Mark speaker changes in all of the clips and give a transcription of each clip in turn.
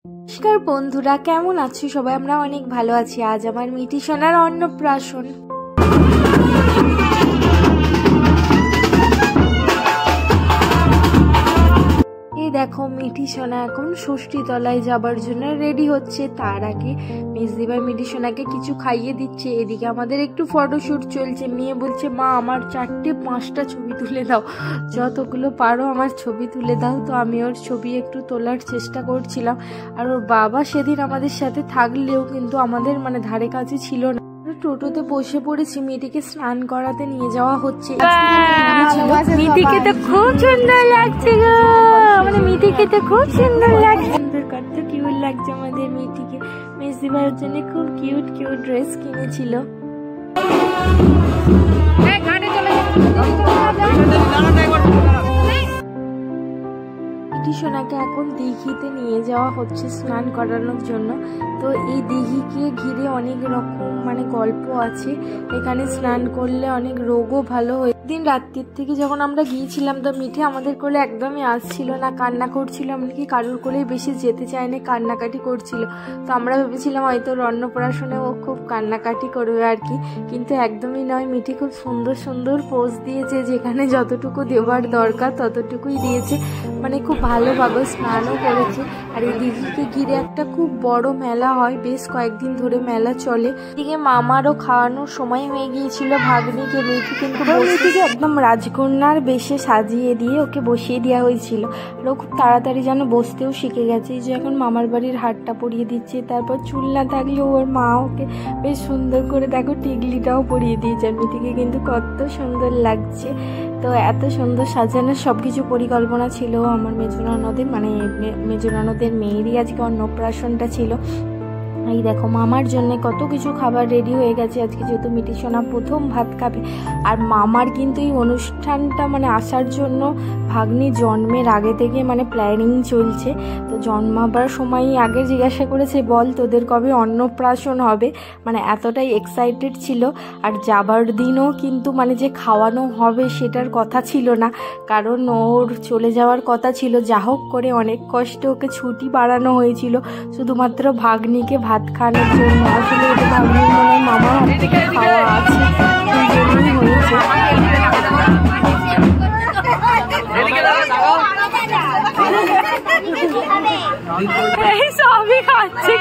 Speaker 1: নমস্কার বন্ধুরা, কেমন আছো সবাই? আমরা অনেক ভালো আছি। আজ আমার মিঠি সোনার অন্নপ্রাশন। এই দেখো, মিঠি সোনা এখন ষষ্ঠী তলায় যাবার জন্য রেডি হচ্ছে। তার আগে মেজদিভাই মিঠি সোনাকে কিছু খাইয়ে দিচ্ছে। এদিকে আমাদের একটু ফটোশুট চলছে। মেয়ে বলছে, মা আমার 4-5টা ছবি তুলে দাও, যতগুলো পারো আমার ছবি তুলে দাও। তো আমি ওর ছবি একটু তোলার চেষ্টা করছিলাম। আর ওর বাবা সেদিন আমাদের সাথে থাকলেও কিন্তু আমাদের ধারে কাছে ছিল না। টোটোতে বসে পড়েছি, মেয়েটিকে স্নান করাতে নিয়ে যাওয়া হচ্ছে। মিঠিকে তো খুব সুন্দর লাগছে গো, মিঠিকে তো খুব সুন্দর লাগছে। কত কিউট লাগছে আমাদের মিঠিকে। মেজদিভাইয়ের জন্য খুব কিউট কিউট ড্রেস কিনেছিল। মিঠি সোনাকে এখন দিঘিতে নিয়ে যাওয়া হচ্ছে স্নান করানোর জন্য। তো এই দিঘিকে ঘিরে অনেক রকম গল্প আছে। এখানে স্নান করলে অনেক রোগও ভালো হয়। দিন রাত্রির থেকে যখন আমরা গিয়েছিলাম, তো মিঠি আমাদের কোলে একদমই আসছিল না, কান্না করছিল। এমনকি কারোর কোলেই বেশি যেতে চায়নি, কান্নাকাটি করছিল। তো আমরা ভেবেছিলাম হয়তো অন্নপ্রাশনে ও খুব কান্নাকাটি করবে আর কি, কিন্তু একদমই নয়। মিঠি খুব সুন্দর সুন্দর পোজ দিয়েছে, যেখানে যতটুকু দেওয়ার দরকার ততটুকুই দিয়েছে। খুব ভালোভাবে স্নানও করেছে। আর এই দিঘিকে ঘিরে একটা খুব বড় মেলা হয়, বেশ কয়েকদিন ধরে মেলা চলে। এদিকে মামারও খাওয়ানোর সময় হয়ে গিয়েছিল ভাগ্নিকে। মিঠি কিন্তু একদম রাজকন্যার বেশে সাজিয়ে দিয়ে ওকে বসিয়ে দেওয়া হয়েছিল। আর ও খুব তাড়াতাড়ি যেন বসতেও শিখে গেছে। এই যে এখন মামার বাড়ির হারটা পরিয়ে দিচ্ছে। তারপর চুল না থাকলেও ওর মা ওকে বেশ সুন্দর করে দেখো টিকলিটাও পরিয়ে দিয়েছে। মিঠিকে কিন্তু কত সুন্দর লাগছে। তো এত সুন্দর সাজানোর সবকিছু পরিকল্পনা ছিল আমার মেজো ননদের, মেজো ননদের মেয়েরই আজকে অন্নপ্রাশনটা ছিল। এই দেখো, মামার জন্য কত কিছু খাবার রেডি হয়ে গেছে আজকে, যেহেতু মিঠি সোনা প্রথম ভাত খাবে। আর মামার কিন্তু এই অনুষ্ঠানটা আসার জন্য ভাগ্নি জন্মের আগে থেকে প্ল্যানিং চলছে। তো জন্মাবার সময় আগে জিজ্ঞাসা করেছে, বল তোদের কবে অন্নপ্রাশন হবে, এতটাই এক্সাইটেড ছিল। আর যাবার দিনও কিন্তু যে খাওয়ানো হবে সেটার কথা ছিল না, কারণ ওর চলে যাওয়ার কথা ছিল। যা হোক করে অনেক কষ্টে ওকে ছুটি বাড়ানো হয়েছিল শুধুমাত্র ভাগ্নিকে ভাত খাওয়ানোর জন্য। আসলে এটা ভাগ্নির মামার হাত থেকে খাওয়া আছে, এই জন্যই হয়েছে। এই সবই খাচ্ছে।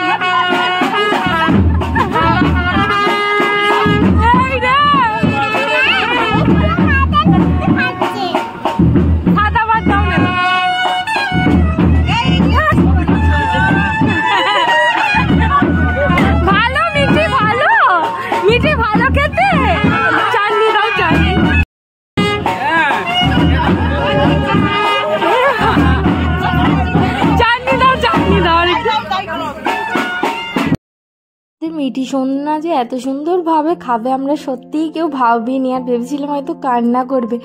Speaker 1: মিঠি সোনা যে এত সুন্দরভাবে খাবে আমরা সত্যিই কেউ ভাবিনি। আর ভেবেছিলাম হয়তো কান্না করবে।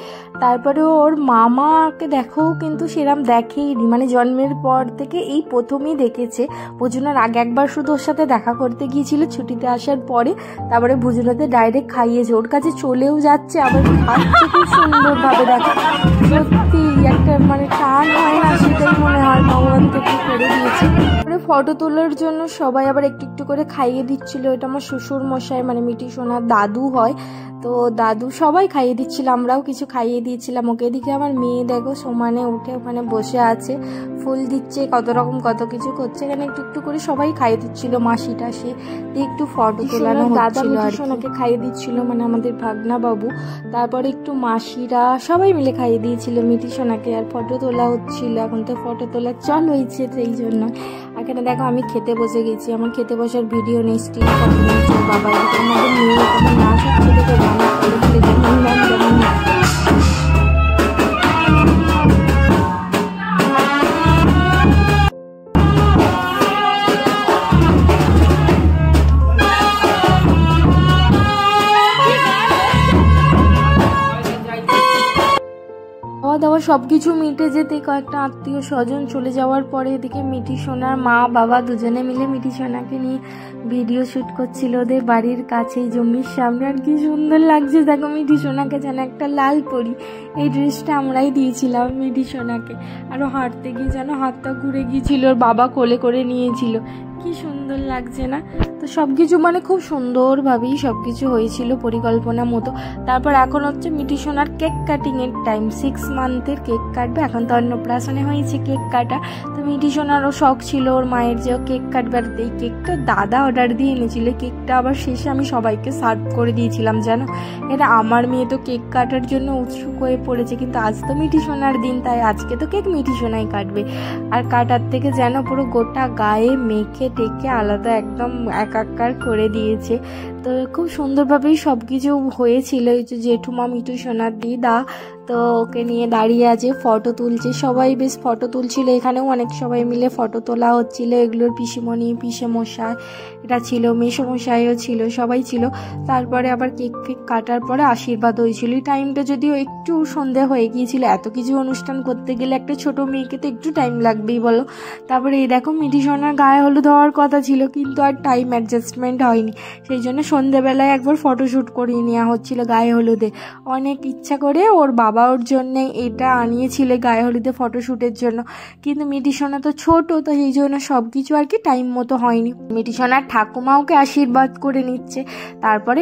Speaker 1: তারপরে ওর মামাকে দেখো কিন্তু সেরকম দেখেইনি, জন্মের পর থেকে এই প্রথমই দেখেছে। ভোজনের আগে একবার শুধু ওর সাথে দেখা করতে গিয়েছিল ছুটিতে আসার পরে, তারপরে ভোজনাতে ডাইরেক্ট খাইয়েছে, ওর কাছে চলেও যাচ্ছে, আবার খাচ্ছে খুব সুন্দরভাবে। দেখো সত্যি একটা টান হয় না, সেটাই মনে হয় ভগবান থেকে করে দিয়েছে। ফটো তোলার জন্য সবাই আবার একটু একটু করে খাইয়ে দিচ্ছিল। এটা আমার শ্বশুর মশাই মিঠি সোনার দাদু হয়, তো দাদু সবাই খাইয়ে দিচ্ছিল, আমরাও কিছু খাইয়ে দিয়েছিলাম ওকে। এদিকে আমার মেয়ে দেখো সমানে উঠে ওখানে বসে আছে, ফুল দিচ্ছে, কত রকম কত কিছু করছে। এখানে একটু একটু করে সবাই খাইয়ে দিচ্ছিল, মাসি টাসি দিয়ে একটু ফটো তোলানো দাদা মিঠি সোনাকে খাইয়ে দিচ্ছিল, আমাদের ভাগনা বাবু। তারপরে একটু মাসিরা সবাই মিলে খাইয়ে দিয়েছিল মিঠি সোনাকে। আর ফটো তোলা হচ্ছিল, এখন তো ফটো তোলার চল হয়েছে, সেই জন্য। এখানে দেখো আমি খেতে বসে গেছি, আমার খেতে বসার ভিডিও নেই, স্টিল বাবা আমাদের মেয়ে এখন নাচ হচ্ছে দেখে গান করে যেমন খাওয়া দাওয়া সব কিছু মিটে যেতে কয়েকটা আত্মীয় স্বজন চলে যাওয়ার পরে এদিকে মিঠি সোনার মা বাবা দুজনে মিলে মিঠি সোনাকে নিয়ে ভিডিও শ্যুট করছিল ওদের বাড়ির কাছেই জমির সামনে। আর কি সুন্দর লাগছে দেখো, মিঠি সোনাকে যেন একটা লাল পরি। এই ড্রেসটা আমরাই দিয়েছিলাম মিঠি সোনাকে। আরও হাঁটতে গিয়ে যেন হাতটা ঘুরে গিয়েছিল, ওর বাবা কোলে করে নিয়েছিল। কি সুন্দর লাগছে না? তো সব কিছু মানে খুব সুন্দরভাবেই সব কিছু হয়েছিল পরিকল্পনা মতো। তারপর এখন হচ্ছে মিঠি সোনার কেক কাটিংয়ের টাইম। 6 মান্থের কেক কাটবে। এখন তো অন্নপ্রাশনে হয়েছে কেক কাটা। তো মিঠি সোনারও শখ ছিল ওর মায়ের যে কেক কাটবে। আর এই কেকটা দাদা অর্ডার দিয়ে এনেছিল। কেকটা আবার শেষে আমি সবাইকে সার্ভ করে দিয়েছিলাম জানো। এটা আমার মেয়ে তো কেক কাটার জন্য উৎসুক হয়ে পড়েছে, কিন্তু আজ তো মিঠি সোনার দিন, তাই আজকে তো কেক মিঠি সোনাই কাটবে। আর কাটার থেকে যেন পুরো গোটা গায়ে মেখে টেকে আলাদা একদম একাকার করে দিয়েছে। তো খুব সুন্দরভাবেই সব কিছু হয়েছিল। এই যে জেঠুমা মিঠু সোনার দিদা, তো ওকে নিয়ে দাঁড়িয়ে আছে, ফটো তুলছে। সবাই বেশ ফটো তুলছিল, এখানেও অনেক সবাই মিলে ফটো তোলা হচ্ছিল। এগুলোর পিসিমণি পিসেমশাই এটা ছিল, মেসোমশাইও ছিল, সবাই ছিল। তারপরে আবার কেক ফেক কাটার পরে আশীর্বাদ হয়েছিল। এই টাইমটা যদিও একটু সন্ধে হয়ে গিয়েছিল, এত কিছু অনুষ্ঠান করতে গেলে একটা ছোট মেয়েকে তো একটু টাইম লাগবেই বলো। তারপরে এই দেখো মিঠি সোনার গায়ে হলুদ হওয়ার কথা ছিল, কিন্তু আর টাইম অ্যাডজাস্টমেন্ট হয়নি। সেই জন্য সন্ধেবেলায় একবার ফটোশ্যুট করিয়ে নেওয়া হচ্ছিল গায়ে হলুদে। অনেক ইচ্ছা করে ওর বাবা ওর জন্য এটা আনিয়েছিল গায়ে হলুদে ফটোশ্যুটের জন্য, কিন্তু মিঠি সোনা তো ছোট, তো সেই জন্য সব কিছু আর কি টাইম মতো হয়নি। মিঠি সোনার ঠাকুমা ওকে আশীর্বাদ করে নিচ্ছে। তারপরে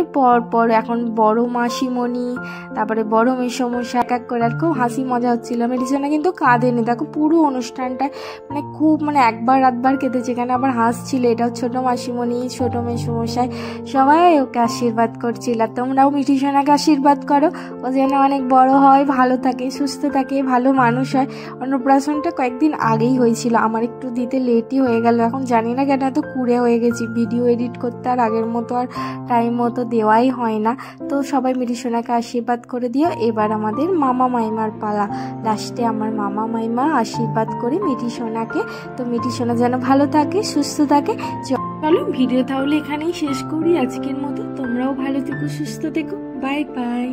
Speaker 1: পর এখন বড় মাসিমণি, তারপরে বড় মেসোমশাই এক এক করে। আর খুব হাসি মজা হচ্ছিল। মিঠি সোনা কিন্তু কাঁদেনি দেখো, পুরো অনুষ্ঠানটায় মানে খুব মানে একবার রাতবার কেঁদেছে, এখানে আবার হাসছিল। এটা ছোট মাসিমণি, ছোট মেসোমশাই সবাই ওকে আশীর্বাদ করছিল। আর তোমরাও মিঠি সোনাকে আশীর্বাদ করো, ও যেন অনেক বড় হয়, ভালো থাকে, সুস্থ থাকে, ভালো মানুষ হয়। অন্নপ্রাশনটা কয়েকদিন আগেই হয়েছিল, আমার একটু দিতে লেটই হয়ে গেল। এখন জানি না কেন এত কুড়ে হয়ে গেছি, ভিডিও এডিট করতে আর আগের মতো আর টাইম মতো দেওয়াই হয় না। তো সবাই মিঠি সোনাকে আশীর্বাদ করে দিও। এবার আমাদের মামা মাইমার পালা। লাস্টে আমার মামা মাইমা আশীর্বাদ করে মিঠি সোনাকে। তো মিঠি সোনা যেন ভালো থাকে, সুস্থ থাকে। চলো ভিডিও তাহলে এখানেই শেষ করি আজকের মতো। তোমরাও ভালো থেকো, সুস্থ থেকো। Bye bye.